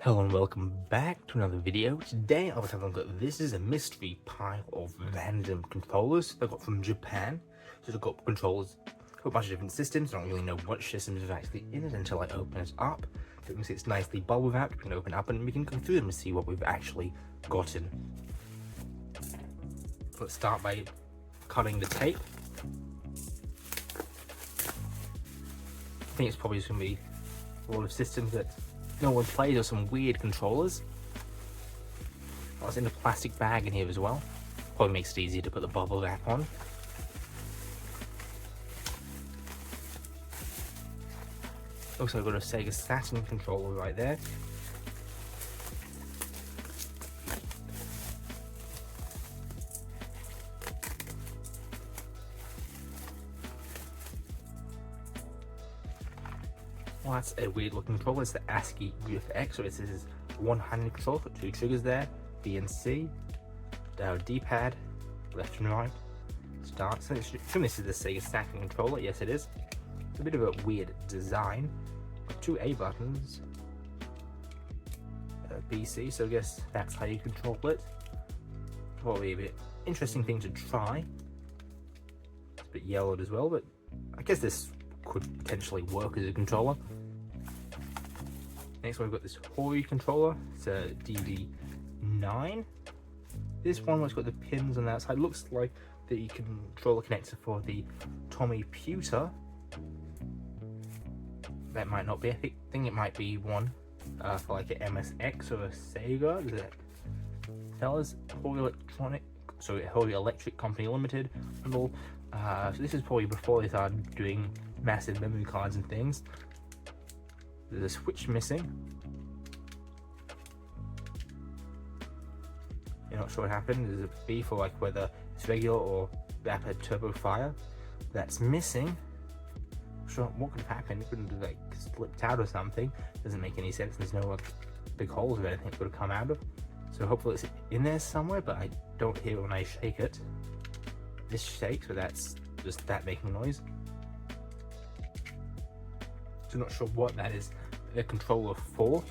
Hello and welcome back to another video. Today I was having a look at this is a mystery pile of random controllers I got from Japan. So I've got controllers for a bunch of different systems. I don't really know which systems are actually in it until I open it up. So you can see it's nicely bubble wrapped. We can open it up and we can go through them and see what we've actually gotten. Let's start by cutting the tape. I think it's probably just going to be a lot of systems that no one plays, or some weird controllers. Oh, it's in a plastic bag in here as well. Probably makes it easier to put the bubble wrap on. Also, I've got a Sega Saturn controller right there. Well, that's a weird looking controller. It's the ASCII UFX, so it says one-handed control, got two triggers there, B and C, down D-pad, left and right, start. So this is the Sega Saturn controller. Yes, it is. It's a bit of a weird design. Got two A buttons, B, C, so I guess that's how you control it. Probably a bit interesting thing to try. It's a bit yellowed as well, but I guess this could potentially work as a controller. Next one, we've got this Hori controller. It's a DB9. This one has got the pins on the outside. Looks like the controller connector for the Tommy Pewter. That might not be. I think it might be one for like an MSX or a Sega. Does it tell us? Hori Electric Company Limited. So this is probably before they started doing massive memory cards and things. There's a switch missing. You're not sure what happened. There's a B for like whether it's regular or rapid turbo fire. That's missing. Not sure what could have happened. It couldn't have like slipped out or something. Doesn't make any sense. There's no like big holes or anything it would have come out of. So hopefully it's in there somewhere, but I don't hear it when I shake it. This shakes, but that's just that making noise. So not sure what that is the controller for.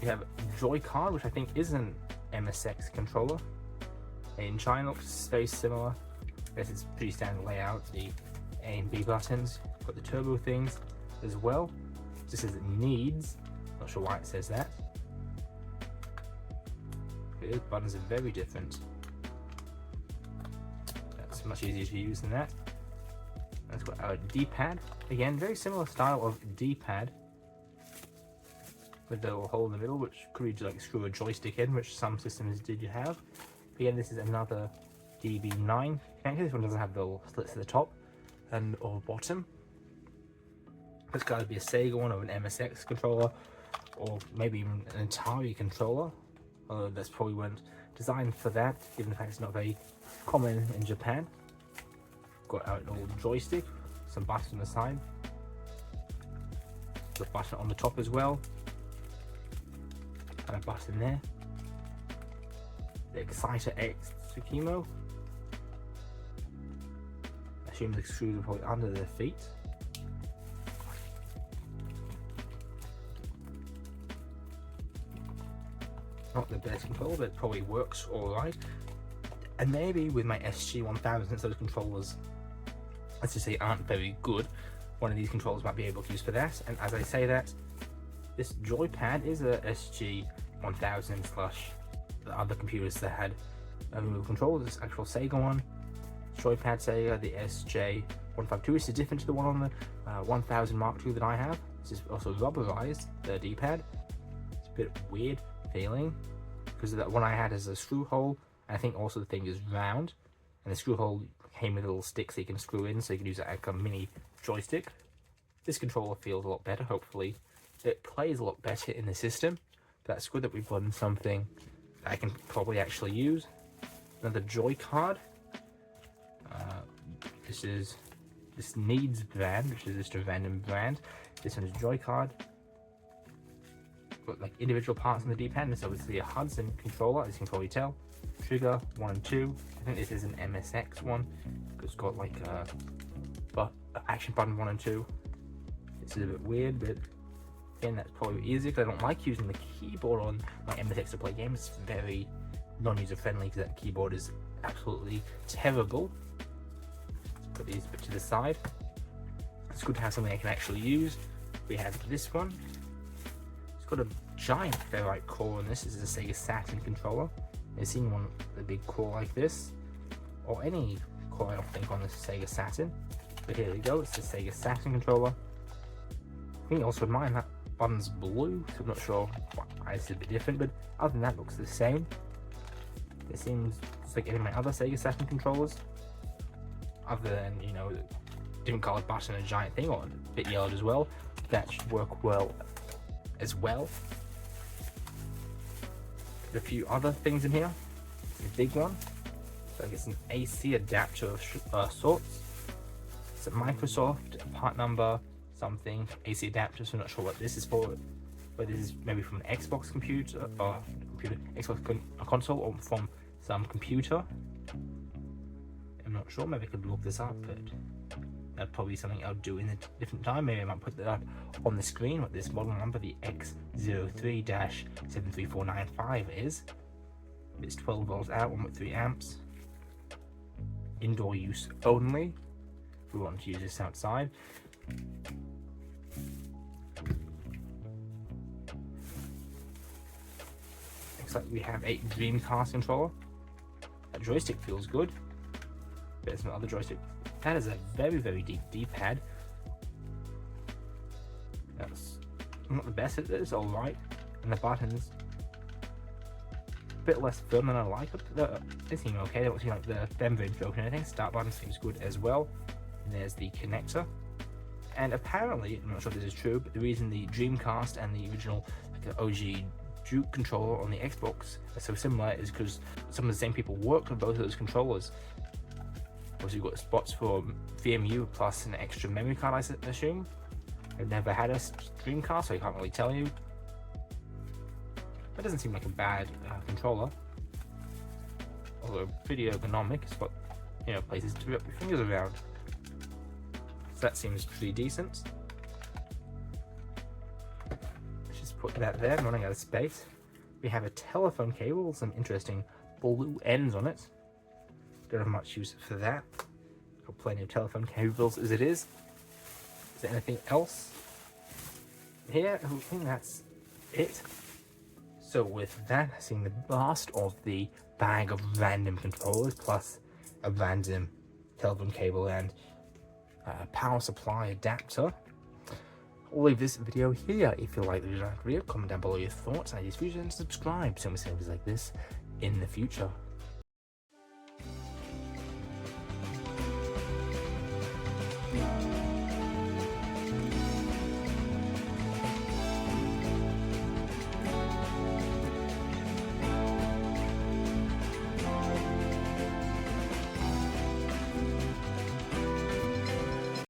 We have Joy-Con, which I think is an MSX controller. In China looks very similar. I guess it's pretty standard layout. The A and B buttons. Got the turbo things as well. This says it needs. Not sure why it says that. The buttons are very different. That's much easier to use than that. Let's got our D-pad. Again, very similar style of D-pad. With the little hole in the middle, which could be like screw a joystick in, which some systems did have. But again, this is another DB9 connector. This one doesn't have the little slits at the top and or bottom. It's got to be a Sega one or an MSX controller, or maybe even an Atari controller. Although that's probably weren't designed for that, given the fact it's not very common in Japan. Got our little joystick, some buttons on the side, the button on the top as well, and a button there. The Exciter X Tsukimo. I assume the screws are probably under their feet. Not the best controller, but it probably works alright. And maybe with my SG-1000, since those controllers, let's just say, aren't very good, one of these controllers might be able to use for that. And as I say that, this Joypad is a SG-1000 / the other computers that had a removable controller. This actual Sega one, Joypad Sega, the SJ-152. This is different to the one on the 1000 Mark II that I have. This is also rubberized, the D-pad. It's a bit weird feeling because that one I had is a screw hole. I think also the thing is round, and the screw hole came with a little stick so you can screw in, so you can use it like a mini joystick. This controller feels a lot better. Hopefully it plays a lot better in the system. That's good that we've gotten something that I can probably actually use. Another Joy card. This Needs brand, which is just a random brand. This one is Joy card. Got like individual parts on the D-pad. This is obviously a Hudson controller, as you can probably tell. Trigger 1 and 2. I think this is an MSX one. It's got like a action button 1 and 2. This is a bit weird, but Again, that's probably easier because I don't like using the keyboard on my MSX to play games. It's very non-user friendly because that keyboard is absolutely terrible. Let's put these a bit to the side. It's good to have something I can actually use. We have this one. It's got a giant ferrite core on this. This is a Sega Saturn controller. I've seen one with a big core like this, or any core I don't think on the Sega Saturn. But here we go, it's the Sega Saturn controller. I think also in mine that button's blue, so I'm not sure why it's a bit different, but other than that it looks the same. It seems just like any of my other Sega Saturn controllers, other than, you know, different coloured button and a giant thing, or a bit yellowed as well. That should work well as well. A few other things in here. It's a big one. So I guess an AC adapter of sorts. It's a Microsoft part number something AC adapter. So I'm not sure what this is for. But this is maybe from an Xbox computer or Xbox console, or from some computer. I'm not sure. Maybe I could look this up, but that's probably something I'll do in a different time. Maybe I might put that up on the screen, what this model number, the X03-73495 is. It's 12 volts out, 1.3 amps. Indoor use only. We want to use this outside. Looks like we have a Dreamcast controller. That joystick feels good. There's some other joystick. That is a very, very deep D-pad. That's not the best, it's alright. And the buttons, a bit less firm than I like, but they seem okay. They don't seem like they're very broken or anything. Start button seems good as well. And there's the connector. And apparently, I'm not sure if this is true, but the reason the Dreamcast and the original OG Duke controller on the Xbox are so similar is because some of the same people worked on both of those controllers. Obviously, you've got spots for VMU plus an extra memory card, I assume. I've never had a Dreamcast, so I can't really tell you. That doesn't seem like a bad controller. Although pretty ergonomic, it's got, you know, places to wrap your fingers around. So that seems pretty decent. Let's just put that there, I'm running out of space. We have a telephone cable, some interesting blue ends on it. Don't have much use for that. Got plenty of telephone cables as it is. Is there anything else here? I think that's it. So with that, I've seen the last of the bag of random controllers, plus a random telephone cable and power supply adapter. I'll leave this video here. If you like the video, comment down below your thoughts, ideas, views, and subscribe so we see videos like this in the future. Yeah.